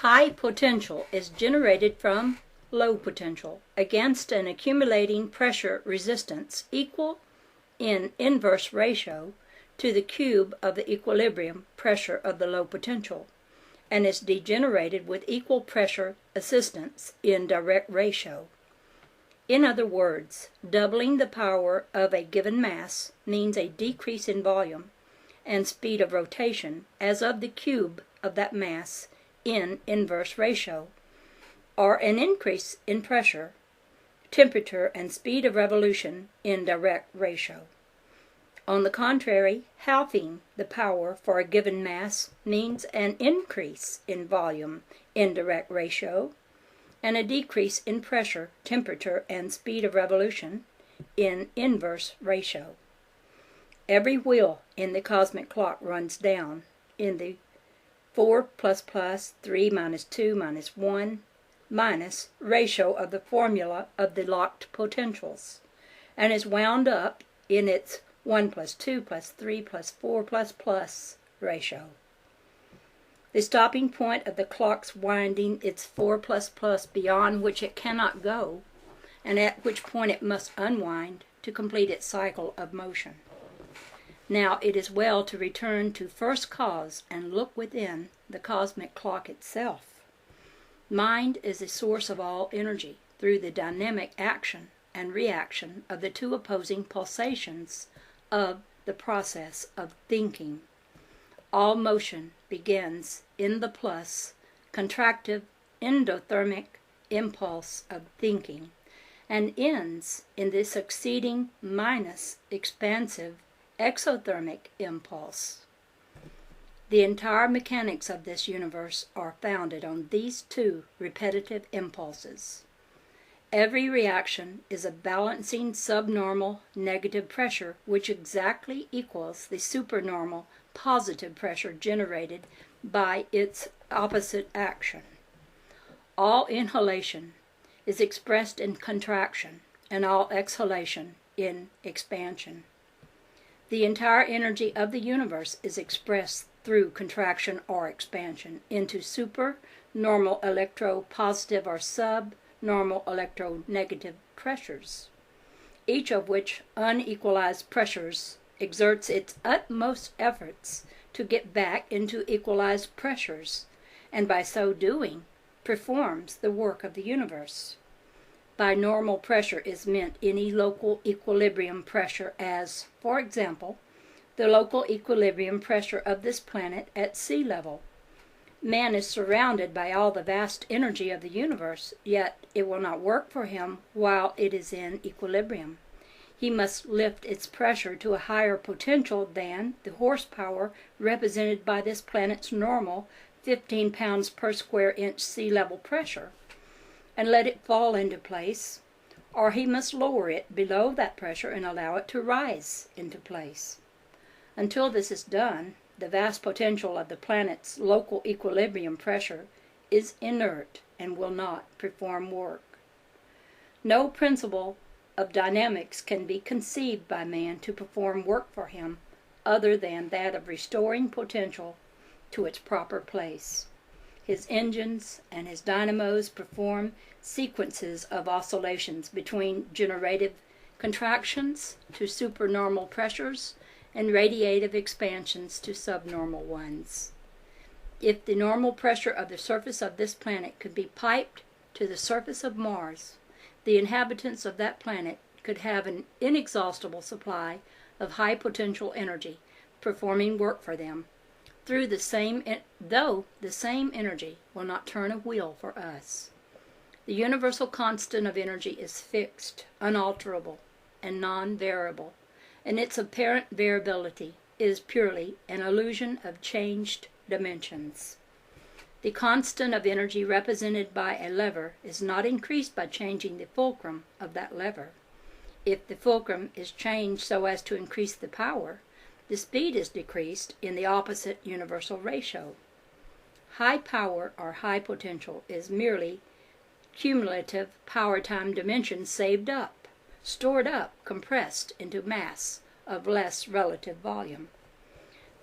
High potential is generated from low potential against an accumulating pressure resistance equal in inverse ratio to the cube of the equilibrium pressure of the low potential, and is degenerated with equal pressure assistance in direct ratio. In other words, doubling the power of a given mass means a decrease in volume and speed of rotation as of the cube of that mass in inverse ratio, or an increase in pressure, temperature, and speed of revolution in direct ratio. On the contrary, halving the power for a given mass means an increase in volume in direct ratio and a decrease in pressure, temperature, and speed of revolution in inverse ratio. Every wheel in the cosmic clock runs down in the 4 ++ 3 - 2 - 1 minus ratio of the formula of the locked potentials, and is wound up in its 1 + 2 + 3 + 4 + ratio. The stopping point of the clock's winding its 4 ++ beyond which it cannot go, and at which point it must unwind to complete its cycle of motion. Now it is well to return to first cause and look within the cosmic clock itself. Mind is the source of all energy through the dynamic action and reaction of the two opposing pulsations of the process of thinking. All motion begins in the plus, contractive, endothermic impulse of thinking, and ends in the succeeding minus, expansive, exothermic impulse. The entire mechanics of this universe are founded on these two repetitive impulses. Every reaction is a balancing subnormal negative pressure which exactly equals the supernormal positive pressure generated by its opposite action. All inhalation is expressed in contraction, and all exhalation in expansion. The entire energy of the universe is expressed through contraction or expansion into supernormal electropositive or subnormal electronegative pressures, each of which unequalized pressures exerts its utmost efforts to get back into equalized pressures, and by so doing performs the work of the universe. By normal pressure is meant any local equilibrium pressure as, for example, the local equilibrium pressure of this planet at sea level. Man is surrounded by all the vast energy of the universe, yet it will not work for him while it is in equilibrium. He must lift its pressure to a higher potential than the horsepower represented by this planet's normal 15 pounds per square inch sea level pressure, and let it fall into place, or he must lower it below that pressure and allow it to rise into place. Until this is done, the vast potential of the planet's local equilibrium pressure is inert and will not perform work. No principle of dynamics can be conceived by man to perform work for him other than that of restoring potential to its proper place. His engines and his dynamos perform sequences of oscillations between generative contractions to supernormal pressures and radiative expansions to subnormal ones. If the normal pressure of the surface of this planet could be piped to the surface of Mars, the inhabitants of that planet could have an inexhaustible supply of high potential energy performing work for them, though the same energy will not turn a wheel for us. The universal constant of energy is fixed, unalterable, and non-variable, and its apparent variability is purely an illusion of changed dimensions. The constant of energy represented by a lever is not increased by changing the fulcrum of that lever. If the fulcrum is changed so as to increase the power, the speed is decreased in the opposite universal ratio. High power or high potential is merely cumulative power-time dimensions saved up, stored up, compressed into mass of less relative volume.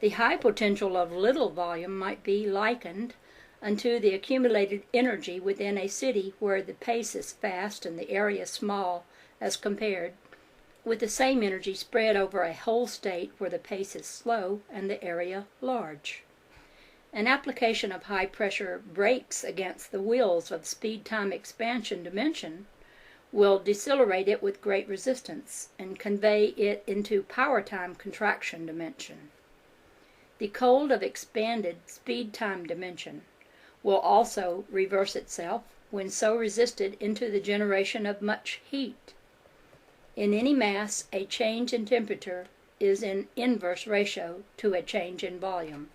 The high potential of little volume might be likened unto the accumulated energy within a city where the pace is fast and the area small as compared with the same energy spread over a whole state where the pace is slow and the area large. An application of high-pressure brakes against the wheels of speed-time expansion dimension will decelerate it with great resistance and convey it into power-time contraction dimension. The cold of expanded speed-time dimension will also reverse itself when so resisted into the generation of much heat. In any mass, a change in temperature is in inverse ratio to a change in volume.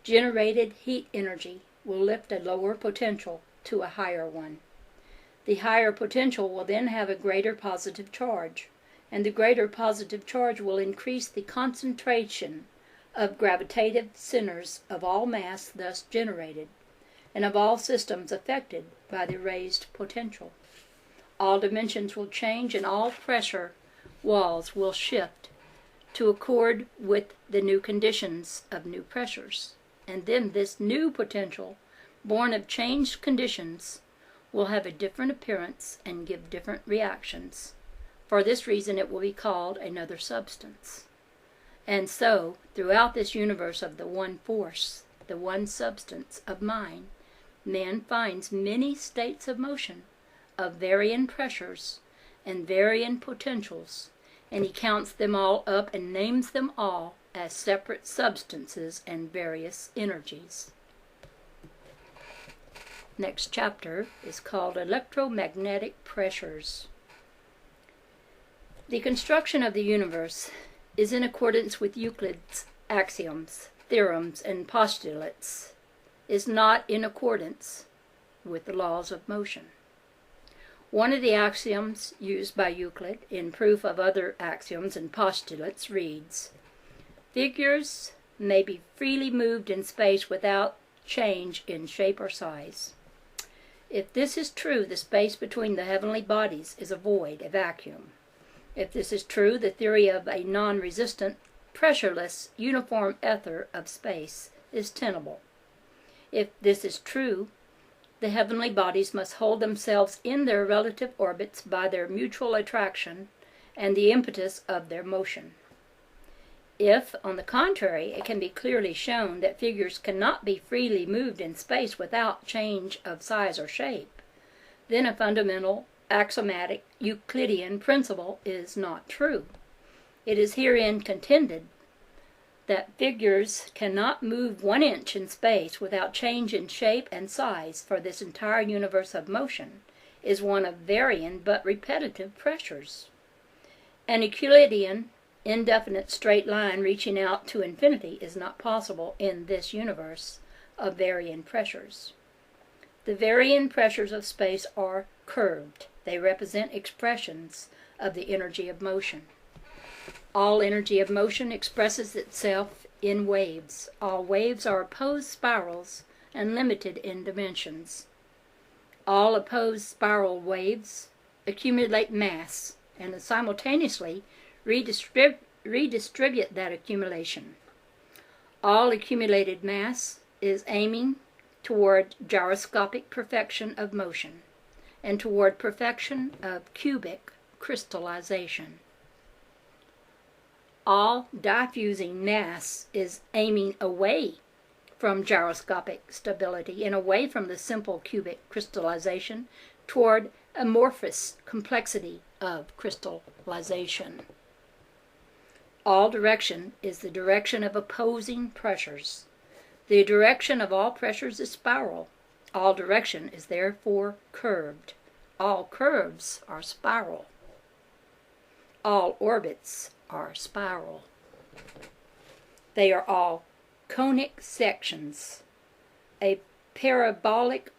Generated heat energy will lift a lower potential to a higher one. The higher potential will then have a greater positive charge, and the greater positive charge will increase the concentration of gravitative centers of all mass thus generated, and of all systems affected by the raised potential. All dimensions will change and all pressure walls will shift to accord with the new conditions of new pressures. And then this new potential, born of changed conditions, will have a different appearance and give different reactions. For this reason it will be called another substance. And so, throughout this universe of the one force, the one substance of mind, man finds many states of motion, of varying pressures and varying potentials, and he counts them all up and names them all as separate substances and various energies. Next chapter is called Electromagnetic Pressures. The construction of the universe is in accordance with Euclid's axioms, theorems, and postulates, is not in accordance with the laws of motion. One of the axioms used by Euclid in proof of other axioms and postulates reads, "Figures may be freely moved in space without change in shape or size." If this is true, the space between the heavenly bodies is a void, a vacuum. If this is true, the theory of a non-resistant, pressureless, uniform ether of space is tenable. If this is true, the heavenly bodies must hold themselves in their relative orbits by their mutual attraction and the impetus of their motion. If, on the contrary, it can be clearly shown that figures cannot be freely moved in space without change of size or shape, then a fundamental axiomatic Euclidean principle is not true. It is herein contended that figures cannot move 1 inch in space without change in shape and size, for this entire universe of motion is one of varying but repetitive pressures. An Euclidean indefinite straight line reaching out to infinity is not possible in this universe of varying pressures. The varying pressures of space are curved. They represent expressions of the energy of motion. All energy of motion expresses itself in waves. All waves are opposed spirals and limited in dimensions. All opposed spiral waves accumulate mass and simultaneously redistribute that accumulation. All accumulated mass is aiming toward gyroscopic perfection of motion and toward perfection of cubic crystallization. All diffusing mass is aiming away from gyroscopic stability and away from the simple cubic crystallization toward amorphous complexity of crystallization. All direction is the direction of opposing pressures. The direction of all pressures is spiral. All direction is therefore curved. All curves are spiral. All orbits are spiral. They are all conic sections. A parabolic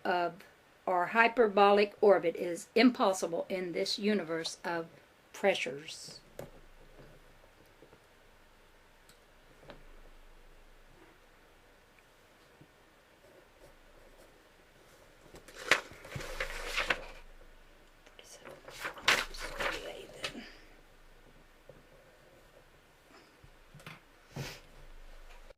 or hyperbolic orbit is impossible in this universe of pressures.